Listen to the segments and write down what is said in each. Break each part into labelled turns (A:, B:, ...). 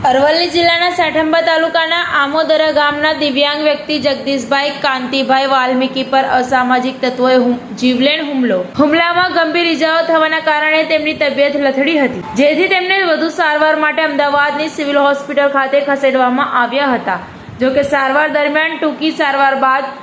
A: અરવલ્લી જિલ્લાના સાઠંબા તાલુકાના આમોદરા ગામના દિવ્યાંગ વ્યક્તિ જગદીશભાઈ કાંતિભાઈ વાલ્મીકી પર અસામાજિક તત્વોએ જીવલેણ હુમલામાં ગંભીર ઇજાઓ થવાના કારણે તેમની તબિયત લથડી હતી, જેથી તેમને વધુ સારવાર માટે અમદાવાદની સિવિલ હોસ્પિટલ ખાતે ખસેડવામાં આવ્યા હતા। જોકે સારવાર દરમિયાન ટૂંકી સારવાર બાદ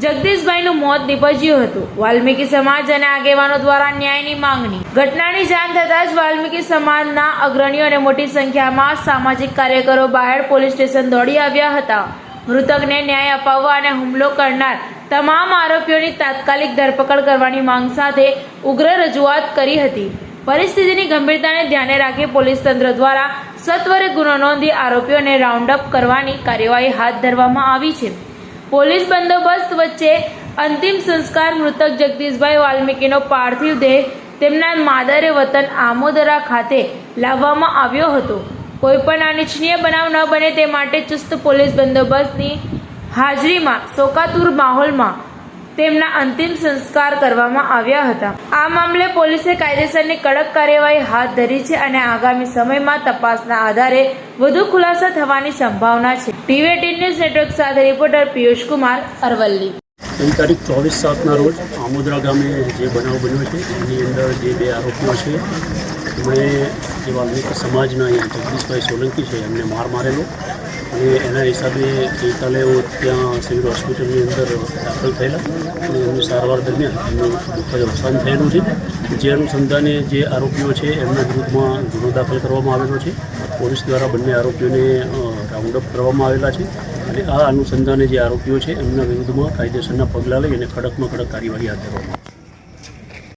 A: જગદીશભાઈનું મોત નીપજ્યું હતું। વાલ્મીકી સમાજ અને આગેવાનો દ્વારા ન્યાયની માંગણી। ઘટનાની જાણ થતાં જ વાલ્મીકી સમાજના અગ્રણીઓ અને મોટી સંખ્યામાં સામાજિક કાર્યકરો બાયડ પોલીસ સ્ટેશન દોડી આવ્યા હતા। મૃતકને ન્યાય અપાવવા અને હુમલો કરનાર તમામ આરોપીઓની તાત્કાલિક ધરપકડ કરવાની માંગ સાથે ઉગ્ર રજૂઆત કરી હતી। પરિસ્થિતિની ગંભીરતાને ધ્યાને રાખી પોલીસ તંત્ર દ્વારા સત્વરે ગુનો નોંધી આરોપીઓને રાઉન્ડ અપ કરવાની કાર્યવાહી હાથ ધરવામાં આવી છે। પોલીસ બંદોબસ્ત વચ્ચે અંતિમ સંસ્કાર મૃતક જગદીશભાઈ વાલ્મીકીનો પાર્થિવ દેહ તેમના માદરે વતન આમોદરા ખાતે લાવવામાં આવ્યો હતો। કોઈ પણ અનિચ્છનીય બનાવ ન બને તે માટે ચુસ્ત પોલીસ બંદોબસ્તની હાજરીમાં શોકાતુર માહોલમાં તેમના અંતિમ સંસ્કાર કરવામાં આવ્યા હતા। આ મામલે પોલીસે કાયદેસરની કડક કાર્યવાહી હાથ ધરી છે અને આગામી સમયમાં તપાસના આધારે વધુ ખુલાસા થવાની સંભાવના છે। ટીવી18 ન્યૂઝ નેટવર્ક સાથે રિપોર્ટર પિયુષ કુમાર, અરવલ્લી।
B: તારીખ 24/7ના રોજ આમોદરા ગામે જે બનાવ બન્યો છે એની અંદર જે બે આરોપીઓ છે એમણે જે વાલ્મીકી સમાજના અહીંયા જગદીશભાઈ સોલંકી છે એમને મારેલો અને એના હિસાબે ગઈકાલે ત્યાં સિવિલ હોસ્પિટલની અંદર દાખલ થયેલા અને એમની સારવાર દરમિયાન એમનું દુઃખદ અવસાન થયેલું છે। જે અનુસંધાને જે આરોપીઓ છે એમના વિરુદ્ધમાં ગુનો દાખલ કરવામાં આવેલો છે। પોલીસ દ્વારા બંને આરોપીઓને રાઉન્ડ અપ કરવામાં આવેલા છે અને આ અનુસંધાને જે આરોપીઓ છે એમના વિરુદ્ધમાં કાયદેસરના પગલાં લઈ અને કડકમાં કડક કાર્યવાહી હાથ ધરવામાં આવશે।